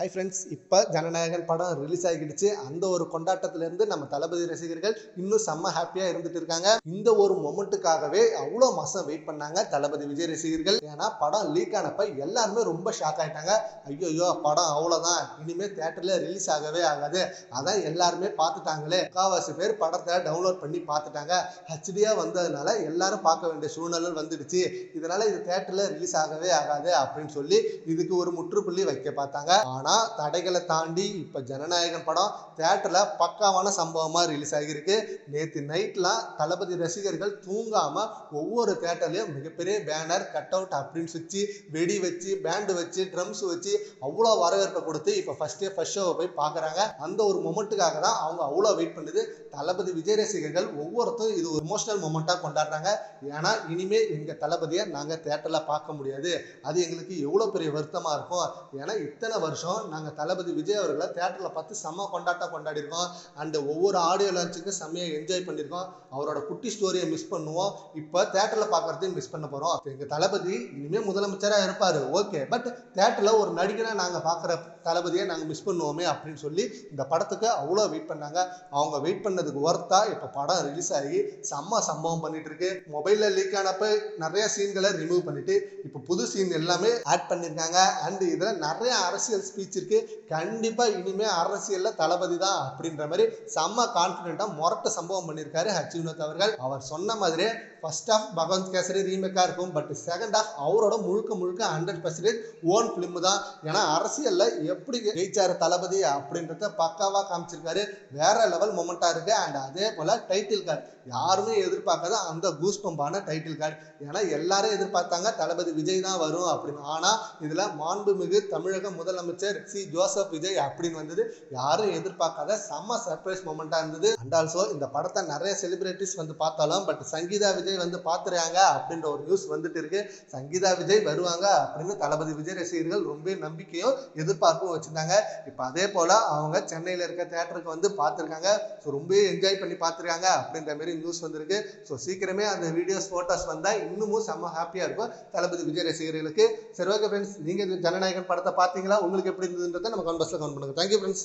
Hi friends, இப்போ ஜனநாயகன் படம் release ஆகிடுச்சு. அந்த ஒரு கொண்டாட்டத்திலேருந்து நம்ம தளபதி ரசிகர்கள் இன்னும் செம்ம ஹாப்பியாக இருந்துட்டு இருக்காங்க. இந்த ஒரு மொமெண்ட்டுக்காகவே அவ்வளோ மாதம் வெயிட் பண்ணாங்க தளபதி விஜய் ரசிகர்கள். ஏன்னா படம் லீக் ஆனப்ப எல்லாருமே ரொம்ப ஷாக் ஆகிட்டாங்க. ஐயோ படம் அவ்வளோதான், இனிமேல் தேட்டரில் ரிலீஸ் ஆகவே ஆகாது, அதான் எல்லாருமே பார்த்துட்டாங்களே, முக்கால்வாசி பேர் படத்தை டவுன்லோட் பண்ணி பார்த்துட்டாங்க, ஹெச்டியாக வந்ததுனால எல்லாரும் பார்க்க வேண்டிய சூழ்நிலை வந்துடுச்சு, இதனால இது தேட்டரில் ரிலீஸ் ஆகவே ஆகாது அப்படின்னு சொல்லி இதுக்கு ஒரு முற்றுப்புள்ளி வைக்க பார்த்தாங்க. ஆனால் தடைகளை தாண்டி இப்போ ஜனநாயகன் படம் தியேட்டரில் பக்காவான சம்பவமாக ரிலீஸ் ஆகியிருக்கு. நேற்று நைட்லாம் தளபதி ரசிகர்கள் தூங்காம ஒவ்வொரு தியேட்டர்லையும் மிகப்பெரிய பேனர், கட் அவுட் அப்படின்னு சுற்றி வெடி வச்சு, பேண்டு வச்சு, ட்ரம்ஸ் வச்சு அவ்வளோ வரவேற்பை கொடுத்து இப்போ ஃபர்ஸ்ட் ஷோவை போய் பார்க்குறாங்க. அந்த ஒரு மொமெண்ட்டுக்காக தான் அவங்க அவ்வளோ வெயிட் பண்ணுது. தளபதி விஜய் ரசிகர்கள் ஒவ்வொருத்தரும் இது ஒரு எமோஷனல் மொமெண்ட்டாக கொண்டாடுறாங்க. ஏன்னா இனிமேல் எங்கள் தளபதியை நாங்கள் தியேட்டரில் பார்க்க முடியாது, அது எங்களுக்கு எவ்வளோ பெரிய வருத்தமாக இருக்கும். ஏன்னா இத்தனை வருஷம் நாங்கள் தளபதி விஜய் அவர்களை தேட்டரில் பார்த்து செம்ம கொண்டாட்டம் கொண்டாடிருக்கோம். அண்டு ஒவ்வொரு ஆடியோ லான்ச்சுக்கு செம்மையாக என்ஜாய் பண்ணியிருக்கோம். அவரோட குட்டி ஸ்டோரியை மிஸ் பண்ணுவோம், இப்போ தேட்டரில் பார்க்குறதையும் மிஸ் பண்ண போகிறோம். எங்கள் தளபதி இனிமேல் முதலமைச்சராக இருப்பார், ஓகே, பட் தேட்டரில் ஒரு நடிகனாக நாங்கள் பார்க்குற தளபதியை நாங்கள் மிஸ் பண்ணுவோமே அப்படின்னு சொல்லி இந்த படத்துக்கு அவ்வளோ வெயிட் பண்ணாங்க. அவங்க வெயிட் பண்ணதுக்கு ஒர்த்தா இப்போ படம் ரிலீஸ் ஆகி செம்ம சம்பவம் பண்ணிட்டு இருக்கு. மொபைலில் லீக் ஆனப்போ நிறைய சீன்களை ரிமூவ் பண்ணிட்டு இப்போ புது சீன் எல்லாமே ஆட் பண்ணியிருக்காங்க. அண்ட் இதில் நிறைய அரசியல் ஸ்பீச் இருக்கு. கண்டிப்பாக இனிமேல் அரசியலில் தளபதி தான் அப்படின்ற மாதிரி செம்ம கான்ஃபிடென்ட்டாக மொரட்ட சம்பவம் பண்ணியிருக்காரு ஹச் வினோத் அவர்கள். அவர் சொன்ன மாதிரியே ஃபர்ஸ்ட் ஆஃப் பகவந்த் கேசரி ரீமேக்காக இருக்கும், பட் செகண்ட் ஆஃப் அவரோட முழுக்க 100% ஓன் ஃபிலிம் தான். ஏன்னா அரசியலில் எப்படி ஜெயிச்சாரு தளபதி அப்படின்றத பக்காவாக காமிச்சிருக்காரு. வேற லெவல் மொமெண்ட்டாக இருக்கு. அண்ட் அதே போல் டைட்டில் கார்டு யாருமே எதிர்பார்க்காத அந்த கூஸ்பம்பான டைட்டில் கார்டு. ஏன்னா எல்லாரும் எதிர்பார்த்தாங்க தளபதி விஜய் தான் வரும் அப்படின்னு. ஆனால் இதில் மாண்புமிகு தமிழக முதலமைச்சர் சி ஜோசப் விஜய் அப்படின்னு வந்தது யாரும் எதிர்பார்க்காத செம்ம சர்ப்ரைஸ் மொமெண்ட்டாக இருந்தது. அண்ட் ஆல்சோ இந்த படத்தை நிறைய செலிபிரிட்டிஸ் வந்து பார்த்தாலும் பட் சங்கீதா விஜய் வந்து பார்த்துறாங்க அப்படின்ற ஒரு நியூஸ் வந்துட்டு இருக்கு. சங்கீதா விஜய் வருவாங்க அப்படின்னு தளபதி விஜய் ரசிகர்கள் ரொம்ப நம்பிக்கையும் எதிர்பார்ப்பும் வச்சிருந்தாங்க. இப்போ அதே போல் அவங்க சென்னையில் இருக்க தேட்டருக்கு வந்து பார்த்துருக்காங்க. ஸோ ரொம்ப என்ஜாய் பண்ணி பார்த்துருக்காங்க அப்படின்ற மாதிரி நியூஸ் வந்திருக்கு. ஸோ சீக்கிரமே அந்த வீடியோஸ் ஃபோட்டோஸ் வந்தால் இன்னமும் செம்ம ஹாப்பியாக இருக்கும் தளபதி விஜய் ரசிகர்களுக்கு. சரி, ஓகே ஃப்ரெண்ட்ஸ், நீங்கள் ஜனநாயகன் படத்தை பார்த்தீங்களா? உங்களுக்கு எப்படி இருந்ததுன்றதை நம்ம கமெண்ட் பாக்ஸில் கமெண்ட் பண்ணுங்க. Thank you friends.